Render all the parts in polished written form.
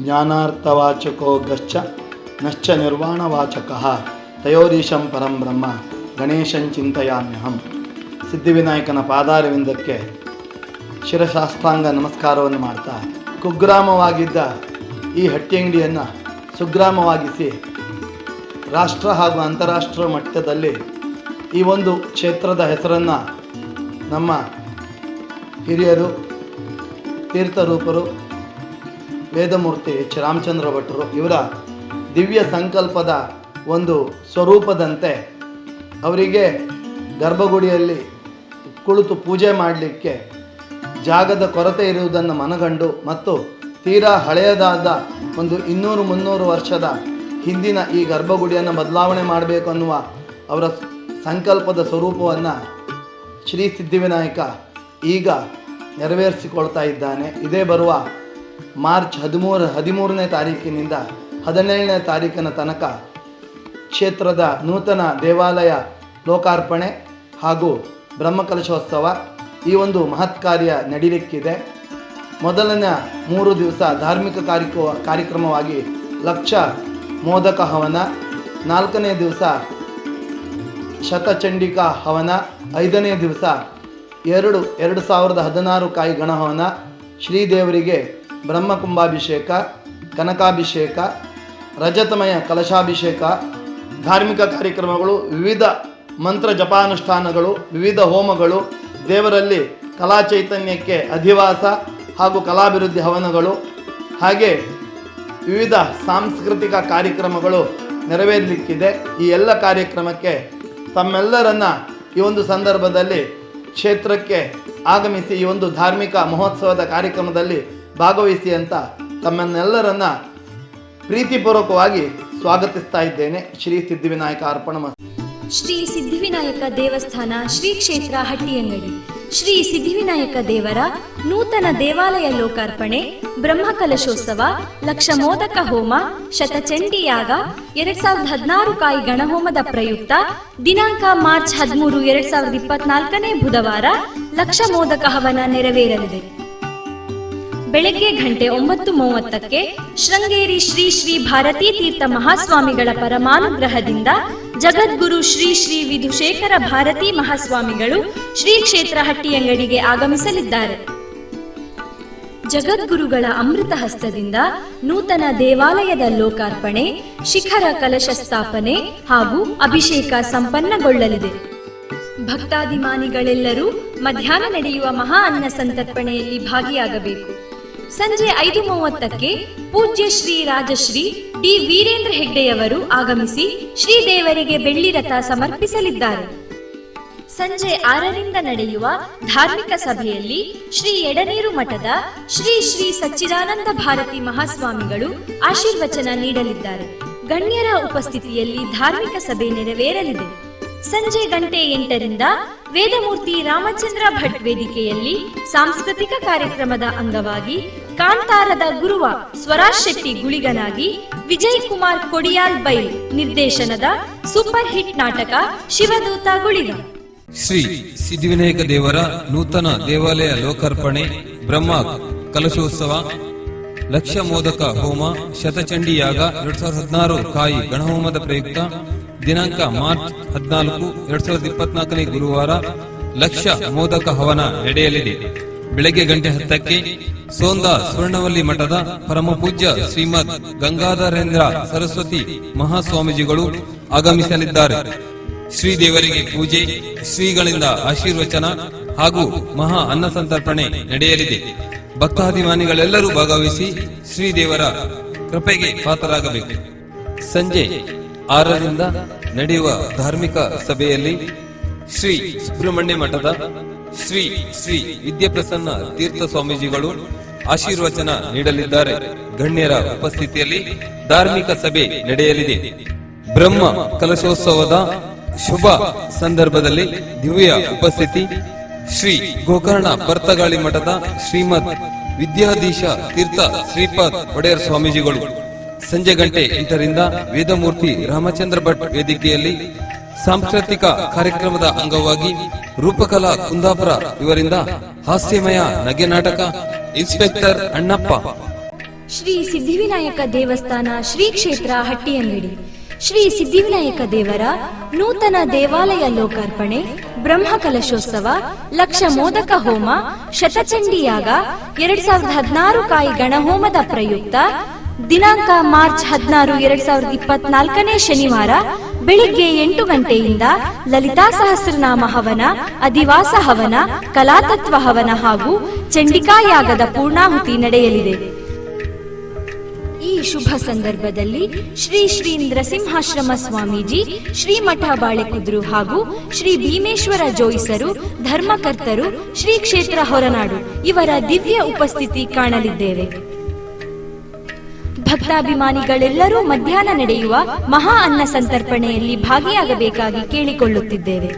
ಜ್ಞಾನಾರ್ಥವಾಚಕೋ ಗಶ್ಚ ನಶ್ಚ ನಿರ್ವಾಣವಾಚಕಃ ತಯೋರೀಶಂ ಪರಂ ಬ್ರಹ್ಮ ಗಣೇಶಂ ಚಿಂತಯಾಮ್ಯಹಂ. ಸಿದ್ಧಿವಿನಾಯಕನ ಪಾದಾರವಿಂದಕ್ಕೆ ಶಿರಶಾಸ್ತ್ರಾಂಗ ನಮಸ್ಕಾರವನ್ನು ಮಾಡ್ತಾ, ಕುಗ್ರಾಮವಾಗಿದ್ದ ಈ ಹಟ್ಟಿಯಂಗಡಿಯನ್ನು ಸುಗ್ರಾಮವಾಗಿಸಿ ರಾಷ್ಟ್ರ ಹಾಗೂ ಅಂತಾರಾಷ್ಟ್ರ ಮಟ್ಟದಲ್ಲಿ ಈ ಒಂದು ಕ್ಷೇತ್ರದ ಹೆಸರನ್ನು ನಮ್ಮ ಹಿರಿಯರು, ತೀರ್ಥರೂಪರು, ವೇದಮೂರ್ತಿ ಎಚ್ ರಾಮಚಂದ್ರ ಭಟ್ರು ಇವರ ದಿವ್ಯ ಸಂಕಲ್ಪದ ಒಂದು ಸ್ವರೂಪದಂತೆ ಅವರಿಗೆ ಗರ್ಭಗುಡಿಯಲ್ಲಿ ಕುಳಿತು ಪೂಜೆ ಮಾಡಲಿಕ್ಕೆ ಜಾಗದ ಕೊರತೆ ಇರುವುದನ್ನು ಮನಗಂಡು ಮತ್ತು ತೀರಾ ಹಳೆಯದಾದ ಒಂದು 200-300 ವರ್ಷದ ಹಿಂದಿನ ಈ ಗರ್ಭಗುಡಿಯನ್ನು ಬದಲಾವಣೆ ಮಾಡಬೇಕು ಅನ್ನುವ ಅವರ ಸಂಕಲ್ಪದ ಸ್ವರೂಪವನ್ನು ಶ್ರೀ ಸಿದ್ಧಿವಿನಾಯಕ ಈಗ ನೆರವೇರಿಸಿಕೊಳ್ತಾ ಇದ್ದಾನೆ. ಇದೇ ಬರುವ ಮಾರ್ಚ್ 13ನೇ ತಾರೀಕಿನಿಂದ 17ನೇ ತಾರೀಕಿನ ತನಕ ಕ್ಷೇತ್ರದ ನೂತನ ದೇವಾಲಯ ಲೋಕಾರ್ಪಣೆ ಹಾಗೂ ಬ್ರಹ್ಮಕಲಶೋತ್ಸವ ಈ ಒಂದು ಮಹತ್ ಕಾರ್ಯ ನಡೀಲಿಕ್ಕಿದೆ. ಮೊದಲನೇ 3 ದಿವಸ ಧಾರ್ಮಿಕ ಕಾರ್ಯಕ್ರಮವಾಗಿ ಲಕ್ಷ ಮೋದಕ ಹವನ, 4ನೇ ದಿವಸ ಶತಚಂಡಿಕಾ ಹವನ, 5ನೇ ದಿವಸ 2016 ಕಾಯಿ ಗಣಹವನ, ಶ್ರೀದೇವರಿಗೆ ಬ್ರಹ್ಮಕುಂಭಾಭಿಷೇಕ, ಕನಕಾಭಿಷೇಕ, ರಜತಮಯ ಕಲಶಾಭಿಷೇಕ, ಧಾರ್ಮಿಕ ಕಾರ್ಯಕ್ರಮಗಳು, ವಿವಿಧ ಮಂತ್ರ ಜಪಾನುಷ್ಠಾನಗಳು, ವಿವಿಧ ಹೋಮಗಳು, ದೇವರಲ್ಲಿ ಕಲಾ ಚೈತನ್ಯಕ್ಕೆ ಅಧಿವಾಸ ಹಾಗೂ ಕಲಾಭಿವೃದ್ಧಿ ಹವನಗಳು, ಹಾಗೆ ವಿವಿಧ ಸಾಂಸ್ಕೃತಿಕ ಕಾರ್ಯಕ್ರಮಗಳು ನೆರವೇರಲಿಕ್ಕಿದೆ. ಈ ಎಲ್ಲ ಕಾರ್ಯಕ್ರಮಕ್ಕೆ ತಮ್ಮೆಲ್ಲರನ್ನು ಈ ಒಂದು ಸಂದರ್ಭದಲ್ಲಿ ಕ್ಷೇತ್ರಕ್ಕೆ ಆಗಮಿಸಿ ಈ ಒಂದು ಧಾರ್ಮಿಕ ಮಹೋತ್ಸವದ ಕಾರ್ಯಕ್ರಮದಲ್ಲಿ ಭಾಗವಹಿಸಿ ಅಂತ ತಮ್ಮನ್ನೆಲ್ಲರನ್ನ ಪ್ರೀತಿಪೂರ್ವಕವಾಗಿ ಸ್ವಾಗತಿಸ್ತಾ ಇದ್ದೇನೆ. ಶ್ರೀ ಸಿದ್ಧಿವಿನಾಯಕ ಅರ್ಪಣಮಸ್ತು. ಶ್ರೀ ಸಿದ್ಧಿವಿನಾಯಕ ದೇವಸ್ಥಾನ ಶ್ರೀ ಕ್ಷೇತ್ರ ಹಟ್ಟಿಯಂಗಡಿ ಶ್ರೀ ಸಿದ್ಧಿವಿನಾಯಕ ದೇವರ ನೂತನ ದೇವಾಲಯ ಲೋಕಾರ್ಪಣೆ, ಬ್ರಹ್ಮಕಲಶೋತ್ಸವ, ಲಕ್ಷ ಮೋದಕ ಹೋಮ, ಶತಚಂಡಿಯಾಗ, 2016 ಕಾಯಿ ಗಣಹೋಮದ ಪ್ರಯುಕ್ತ ದಿನಾಂಕ ಮಾರ್ಚ್ 13, 2024 ಬುಧವಾರ ಲಕ್ಷ ಮೋದಕ ಹವನ ನೆರವೇರಲಿದೆ. ಬೆಳಗ್ಗೆ 9:30 ಶೃಂಗೇರಿ ಶ್ರೀ ಶ್ರೀ ಭಾರತೀ ತೀರ್ಥ ಮಹಾಸ್ವಾಮಿಗಳ ಪರಮಾನುಗ್ರಹದಿಂದ ಜಗದ್ಗುರು ಶ್ರೀ ಶ್ರೀ ವಿಧುಶೇಖರ ಭಾರತೀ ಮಹಾಸ್ವಾಮಿಗಳು ಶ್ರೀ ಕ್ಷೇತ್ರ ಹಟ್ಟಿಯಂಗಡಿಗೆ ಆಗಮಿಸಲಿದ್ದಾರೆ. ಜಗದ್ಗುರುಗಳ ಅಮೃತ ಹಸ್ತದಿಂದ ನೂತನ ದೇವಾಲಯದ ಲೋಕಾರ್ಪಣೆ, ಶಿಖರ ಕಲಶ ಸ್ಥಾಪನೆ ಹಾಗೂ ಅಭಿಷೇಕ ಸಂಪನ್ನಗೊಳ್ಳಲಿದೆ. ಭಕ್ತಾದಿಮಾನಿಗಳೆಲ್ಲರೂ ಮಧ್ಯಾಹ್ನ ನಡೆಯುವ ಮಹಾ ಅನ್ನ ಸಂತರ್ಪಣೆಯಲ್ಲಿ ಭಾಗಿಯಾಗಬೇಕು. ಸಂಜೆ 5:30 ಪೂಜ್ಯ ಶ್ರೀ ರಾಜಶ್ರೀ ಡಿ ವೀರೇಂದ್ರ ಹೆಗ್ಡೆಯವರು ಆಗಮಿಸಿ ಶ್ರೀದೇವರಿಗೆ ಬೆಳ್ಳಿ ರಥ ಸಮರ್ಪಿಸಲಿದ್ದಾರೆ. ಸಂಜೆ 6ರಿಂದ ನಡೆಯುವ ಧಾರ್ಮಿಕ ಸಭೆಯಲ್ಲಿ ಶ್ರೀ ಎಡನೀರು ಮಠದ ಶ್ರೀ ಶ್ರೀ ಸಚ್ಚಿದಾನಂದ ಭಾರತಿ ಮಹಾಸ್ವಾಮಿಗಳು ಆಶೀರ್ವಚನ ನೀಡಲಿದ್ದಾರೆ. ಗಣ್ಯರ ಉಪಸ್ಥಿತಿಯಲ್ಲಿ ಧಾರ್ಮಿಕ ಸಭೆ ನೆರವೇರಲಿದೆ. ಸಂಜೆ 8:00 ವೇದಮೂರ್ತಿ ರಾಮಚಂದ್ರ ಭಟ್ ವೇದಿಕೆಯಲ್ಲಿ ಸಾಂಸ್ಕೃತಿಕ ಕಾರ್ಯಕ್ರಮದ ಅಂಗವಾಗಿ ಕಾಂತಾರದ ಗುರುವ ಸ್ವರಾಜ್ ಶೆಟ್ಟಿ ಗುಳಿಗನಾಗಿ ವಿಜಯ್ ಕುಮಾರ್ ಕೊಡಿಯಾಲ್ ಬೈಲ್ ನಿರ್ದೇಶನದ ಸೂಪರ್ ಹಿಟ್ ನಾಟಕ ಶಿವದೂತ ಗುಳಿಗ. ಶ್ರೀ ಸಿದ್ಧಿವಿನಾಯಕ ದೇವರ ನೂತನ ದೇವಾಲಯ ಲೋಕಾರ್ಪಣೆ, ಬ್ರಹ್ಮ ಕಲಶೋತ್ಸವ, ಲಕ್ಷ ಮೋದಕ ಹೋಮ, ಶತಚಂಡಿ ಯಾಗ, 2016 ಕಾಯಿ ಗಣಹೋಮದ ಪ್ರಯುಕ್ತ ದಿನಾಂಕ ಮಾರ್ಚ್ 14, 2024 ಗುರುವಾರ ಲಕ್ಷ ಮೋದಕ ಹವನ ನಡೆಯಲಿದೆ. ಬೆಳಗ್ಗೆ 10:00 ಸೋಂದಾ ಸ್ವರ್ಣವಲ್ಲಿ ಮಠದ ಪರಮ ಪೂಜ್ಯ ಶ್ರೀಮದ್ ಗಂಗಾಧರೇಂದ್ರ ಸರಸ್ವತಿ ಮಹಾಸ್ವಾಮೀಜಿಗಳು ಆಗಮಿಸಲಿದ್ದಾರೆ. ಶ್ರೀದೇವರಿಗೆ ಪೂಜೆ, ಶ್ರೀಗಳಿಂದ ಆಶೀರ್ವಚನ ಹಾಗೂ ಮಹಾ ಅನ್ನ ಸಂತರ್ಪಣೆ ನಡೆಯಲಿದೆ. ಭಕ್ತಾಭಿಮಾನಿಗಳೆಲ್ಲರೂ ಭಾಗವಹಿಸಿ ಶ್ರೀದೇವರ ಕೃಪೆಗೆ ಪಾತ್ರರಾಗಬೇಕು. ಸಂಜೆ 6ರಿಂದ ನಡೆಯುವ ಧಾರ್ಮಿಕ ಸಭೆಯಲ್ಲಿ ಶ್ರೀ ಸುಬ್ರಹ್ಮಣ್ಯ ಮಠದ ಶ್ರೀ ಶ್ರೀ ವಿದ್ಯಾಪ್ರಸನ್ನ ತೀರ್ಥ ಸ್ವಾಮೀಜಿಗಳು ಆಶೀರ್ವಚನ ನೀಡಲಿದ್ದಾರೆ. ಗಣ್ಯರ ಉಪಸ್ಥಿತಿಯಲ್ಲಿ ಧಾರ್ಮಿಕ ಸಭೆ ನಡೆಯಲಿದೆ. ಬ್ರಹ್ಮ ಕಲಶೋತ್ಸವದ ಶುಭ ಸಂದರ್ಭದಲ್ಲಿ ದಿವ್ಯ ಉಪಸ್ಥಿತಿ ಶ್ರೀ ಗೋಕರ್ಣ ಪರ್ತಗಾಳಿ ಮಠದ ಶ್ರೀಮದ್ ವಿದ್ಯಾಧೀಶ ತೀರ್ಥ ಶ್ರೀಪಾದ್ ಒಡೆಯರ್ ಸ್ವಾಮೀಜಿಗಳು. ಸಂಜೆ 8:00 ವೇದಮೂರ್ತಿ ರಾಮಚಂದ್ರ ಭಟ್ ವೇದಿಕೆಯಲ್ಲಿ ಸಾಂಸ್ಕೃತಿಕ ಕಾರ್ಯಕ್ರಮದ ಅಂಗವಾಗಿ ರೂಪಕಲಾ ಕುಂದಾಪುರ ಇವರಿಂದ ಹಾಸ್ಯಮಯ ನಗೆ ನಾಟಕ ಇನ್ಸ್ಪೆಕ್ಟರ್ ಅಣ್ಣಪ್ಪ. ಶ್ರೀ ಸಿದ್ಧಿವಿನಾಯಕ ದೇವಸ್ಥಾನ ಶ್ರೀ ಕ್ಷೇತ್ರ ಹಟ್ಟಿಯಂಗಡಿ. ಶ್ರೀ ಸಿದ್ಧಿವಿನಾಯಕ ದೇವರ ನೂತನ ದೇವಾಲಯ ಲೋಕಾರ್ಪಣೆ, ಬ್ರಹ್ಮ ಕಲಶೋತ್ಸವ, ಲಕ್ಷ ಮೋದಕ ಹೋಮ, ಶತಚಂಡಿ ಯಾಗ, 2016 ಕಾಯಿ ಗಣಹೋಮದ ಪ್ರಯುಕ್ತ ದಿನಾಂಕ ಮಾರ್ಚ್ 16, 2024 ಶನಿವಾರ ಬೆಳಿಗ್ಗೆ 8 ಗಂಟೆಯಿಂದ ಲಲಿತಾ ಸಹಸ್ರನಾಮ ಹವನ, ಅಧಿವಾಸ ಹವನ, ಕಲಾತತ್ವ ಹವನ ಹಾಗೂ ಚಂಡಿಕಾ ಯಾಗದ ಪೂರ್ಣಾಹುತಿ ನಡೆಯಲಿದೆ. ಈ ಶುಭ ಸಂದರ್ಭದಲ್ಲಿ ಶ್ರೀ ಶ್ರೀ ನೃಸಿಂಹಾಶ್ರಮ ಸ್ವಾಮೀಜಿ, ಶ್ರೀಮಠ ಬಾಳೆಕುದ್ರು ಹಾಗೂ ಶ್ರೀ ಭೀಮೇಶ್ವರ ಜೋಯಿಸರು, ಧರ್ಮಕರ್ತರು, ಶ್ರೀ ಕ್ಷೇತ್ರ ಹೊರನಾಡು ಇವರ ದಿವ್ಯ ಉಪಸ್ಥಿತಿ ಕಾಣಲಿದ್ದೇವೆ. ಭಕ್ತಾಭಿಮಾನಿಗಳೆಲ್ಲರೂ ಮಧ್ಯಾಹ್ನ ನಡೆಯುವ ಮಹಾ ಅನ್ನ ಸಂತರ್ಪಣೆಯಲ್ಲಿ ಭಾಗಿಯಾಗಬೇಕಾಗಿ ಕೇಳಿಕೊಳ್ಳುತ್ತಿದ್ದೇವೆ.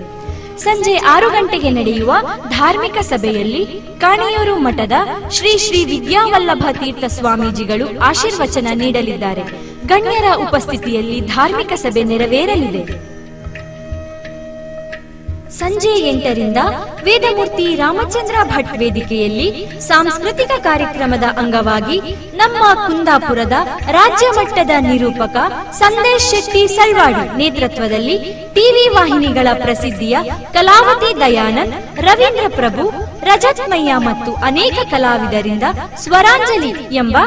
ಸಂಜೆ 6 ಗಂಟೆಗೆ ನಡೆಯುವ ಧಾರ್ಮಿಕ ಸಭೆಯಲ್ಲಿ ಕಾಣಿಯೂರು ಮಠದ ಶ್ರೀ ಶ್ರೀ ವಿದ್ಯಾವಲ್ಲಭ ತೀರ್ಥ ಸ್ವಾಮೀಜಿಗಳು ಆಶೀರ್ವಚನ ನೀಡಲಿದ್ದಾರೆ. ಗಣ್ಯರ ಉಪಸ್ಥಿತಿಯಲ್ಲಿ ಧಾರ್ಮಿಕ ಸಭೆ ನೆರವೇರಲಿದೆ. ಸಂಜೆ 8ರಿಂದ ವೇದಮೂರ್ತಿ ರಾಮಚಂದ್ರ ಭಟ್ ವೇದಿಕೆಯಲ್ಲಿ ಸಾಂಸ್ಕೃತಿಕ ಕಾರ್ಯಕ್ರಮದ ಅಂಗವಾಗಿ ನಮ್ಮ ಕುಂದಾಪುರದ ರಾಜ್ಯ ಮಟ್ಟದ ನಿರೂಪಕ ಸಂದೇಶ್ ಶೆಟ್ಟಿ ಸಲ್ವಾಡಿ ನೇತೃತ್ವದಲ್ಲಿ ಟಿವಿ ವಾಹಿನಿಗಳ ಪ್ರಸಿದ್ಧಿಯ ಕಲಾವತಿ ದಯಾನಂದ್, ರವೀಂದ್ರ ಪ್ರಭು, ರಜತ್ ಮಯ್ಯ ಮತ್ತು ಅನೇಕ ಕಲಾವಿದರಿಂದ ಸ್ವರಾಂಜಲಿ ಎಂಬ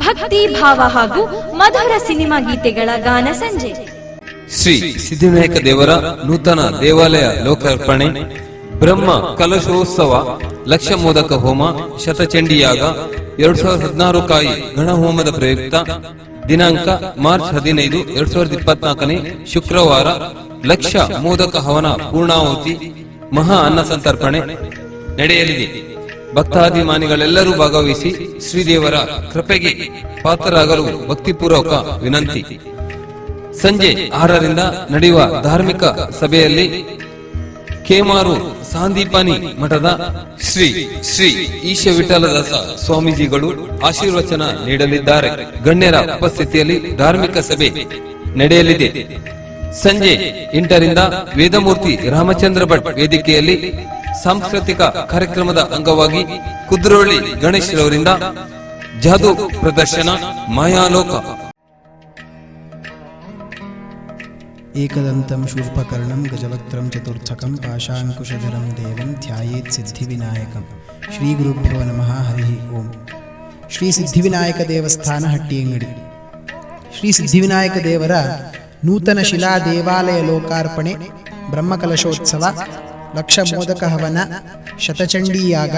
ಭಕ್ತಿ ಭಾವ ಹಾಗೂ ಮಧುರ ಸಿನಿಮಾ ಗೀತೆಗಳ ಗಾನ ಸಂಜೆ. ಶ್ರೀ ಸಿದ್ಧಿವಿನಾಯಕ ದೇವರ ನೂತನ ದೇವಾಲಯ ಲೋಕಾರ್ಪಣೆ, ಬ್ರಹ್ಮ ಕಲಶೋತ್ಸವ, ಲಕ್ಷ ಮೋದಕ ಹೋಮ, ಶತಚಂಡಿ ಯಾಗ, 2016 ಕಾಯಿ ಗಣಹೋಮದ ಪ್ರಯುಕ್ತ ದಿನಾಂಕ ಮಾರ್ಚ್ 15, 2024 ಶುಕ್ರವಾರ ಲಕ್ಷ ಮೋದಕ ಹವನ ಪೂರ್ಣಾಹುತಿ ಮಹಾ ಅನ್ನ ಸಂತರ್ಪಣೆ ನಡೆಯಲಿದೆ. ಭಕ್ತಾಭಿಮಾನಿಗಳೆಲ್ಲರೂ ಭಾಗವಹಿಸಿ ಶ್ರೀದೇವರ ಕೃಪೆಗೆ ಪಾತ್ರರಾಗಲು ಭಕ್ತಿಪೂರ್ವಕ ವಿನಂತಿ. ಸಂಜೆ 6ರಿಂದ ನಡೆಯುವ ಧಾರ್ಮಿಕ ಸಭೆಯಲ್ಲಿ ಕೇಮಾರು ಸಾಂದೀಪನಿ ಮಠದ ಶ್ರೀ ಶ್ರೀ ಈಶ ವಿಠಲದಾಸ ಸ್ವಾಮೀಜಿಗಳು ಆಶೀರ್ವಚನ ನೀಡಲಿದ್ದಾರೆ. ಗಣ್ಯರ ಉಪಸ್ಥಿತಿಯಲ್ಲಿ ಧಾರ್ಮಿಕ ಸಭೆ ನಡೆಯಲಿದೆ. ಸಂಜೆ 8ರಿಂದ ವೇದಮೂರ್ತಿ ರಾಮಚಂದ್ರ ಭಟ್ ವೇದಿಕೆಯಲ್ಲಿ ಸಾಂಸ್ಕೃತಿಕ ಕಾರ್ಯಕ್ರಮದ ಅಂಗವಾಗಿ ಕುದ್ರೋಳಿ ಗಣೇಶ್ ರವರಿಂದ ಜಾದೂ ಪ್ರದರ್ಶನ, ಮಾಯಾಲೋಕ. ಏಕದಂತಂ ಶೂರ್ಪಕರ್ಣಂ ಗಜವಕ್ತ್ರಂ ಚತುರ್ಥಕಂ ಪಾಶಾಂಕುಶಧರಂ ದೇವಂ ಧ್ಯಾಯೇತ್ ಸಿದ್ಧಿವಿನಾಯಕಂ. ಶ್ರೀ ಗುರುಭ್ಯೋ ನಮಃ. ಹರಿ ಓಂ. ಶ್ರೀ ಸಿದ್ಧಿವಿನಾಯಕ ದೇವಸ್ಥಾನ ಹಟ್ಟಿಯಂಗಡಿ. ಶ್ರೀ ಸಿದ್ಧಿವಿನಾಯಕ ದೇವರ ನೂತನ ಶಿಲಾ ದೇವಾಲಯ ಲೋಕಾರ್ಪಣೆ, ಬ್ರಹ್ಮಕಲಶೋತ್ಸವ, ಲಕ್ಷ ಮೋದಕ ಹವನ, ಶತಚಂಡಿ ಯಾಗ,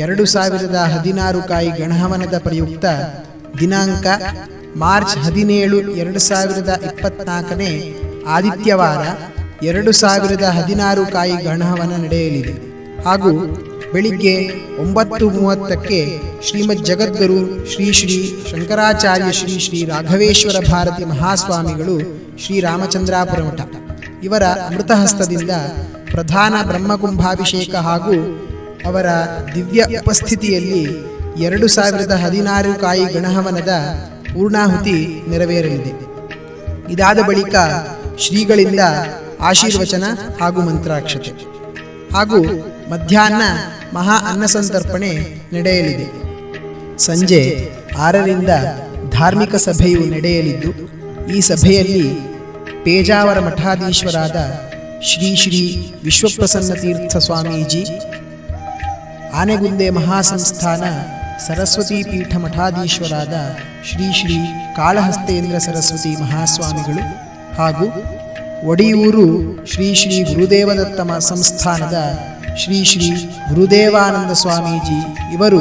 2016 ಕಾಯಿ ಗಣಹವನದ ಪ್ರಯುಕ್ತ ದಿನಾಂಕ ಮಾರ್ಚ್ 17, 2024 ಆದಿತ್ಯವಾರ 2016 ಕಾಯಿ ಗಣಹವನ ನಡೆಯಲಿದೆ. ಹಾಗೂ ಬೆಳಿಗ್ಗೆ 9:30 ಶ್ರೀಮದ್ ಜಗದ್ಗುರು ಶ್ರೀ ಶ್ರೀ ಶಂಕರಾಚಾರ್ಯ ಶ್ರೀ ಶ್ರೀ ರಾಘವೇಶ್ವರ ಭಾರತಿ ಮಹಾಸ್ವಾಮಿಗಳು ಶ್ರೀ ರಾಮಚಂದ್ರಾಪುರ ಮಠ ಇವರ ಅಮೃತಹಸ್ತದಿಂದ ಪ್ರಧಾನ ಬ್ರಹ್ಮಕುಂಭಾಭಿಷೇಕ ಹಾಗೂ ಅವರ ದಿವ್ಯ ಉಪಸ್ಥಿತಿಯಲ್ಲಿ 2016 ಕಾಯಿ ಗಣಹವನದ ಪೂರ್ಣಾಹುತಿ ನೆರವೇರಲಿದೆ. ಇದಾದ ಬಳಿಕ ಶ್ರೀಗಳಿಂದ ಆಶೀರ್ವಚನ ಹಾಗೂ ಮಂತ್ರಾಕ್ಷತೆ ಹಾಗೂ ಮಧ್ಯಾಹ್ನ ಮಹಾ ಅನ್ನಸಂತರ್ಪಣೆ ನಡೆಯಲಿದೆ. ಸಂಜೆ 6ರಿಂದ ಧಾರ್ಮಿಕ ಸಭೆಯು ನಡೆಯಲಿದ್ದು, ಈ ಸಭೆಯಲ್ಲಿ ಪೇಜಾವರ ಮಠಾಧೀಶ್ವರಾದ ಶ್ರೀ ಶ್ರೀ ವಿಶ್ವಪ್ರಸನ್ನ ತೀರ್ಥ ಸ್ವಾಮೀಜಿ, ಆನೆಗುಂದೆ ಮಹಾಸಂಸ್ಥಾನ ಸರಸ್ವತಿ ಪೀಠ ಮಠಾಧೀಶ್ವರಾದ ಶ್ರೀ ಶ್ರೀ ಕಾಳಹಸ್ತೇಂದ್ರ ಸರಸ್ವತಿ ಮಹಾಸ್ವಾಮಿಗಳು ಹಾಗೂ ಒಡಿಯೂರು ಶ್ರೀ ಶ್ರೀ ಗುರುದೇವದತ್ತ ಸಂಸ್ಥಾನದ ಶ್ರೀ ಶ್ರೀ ಗುರುದೇವಾನಂದ ಸ್ವಾಮೀಜಿ ಇವರು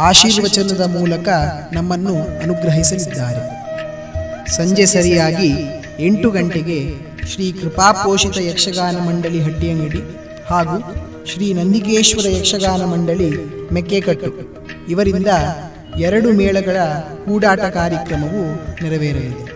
ಆಶೀರ್ವಚನದ ಮೂಲಕ ನಮ್ಮನ್ನು ಅನುಗ್ರಹಿಸಲಿದ್ದಾರೆ. ಸಂಜೆ ಸರಿಯಾಗಿ 8 ಗಂಟೆಗೆ ಶ್ರೀ ಕೃಪಾಪೋಷಿತ ಯಕ್ಷಗಾನ ಮಂಡಳಿ ಹಟ್ಟಿಯಂಗಡಿ ಹಾಗೂ ಶ್ರೀ ನಂದಿಕೇಶ್ವರ ಯಕ್ಷಗಾನ ಮಂಡಳಿ ಮೆಕ್ಕೆಕಟ್ಟು ಇವರಿಂದ 2 ಮೇಳಗಳ ಕೂಡಾಟ ಕಾರ್ಯಕ್ರಮವು ನೆರವೇರಲಿದೆ.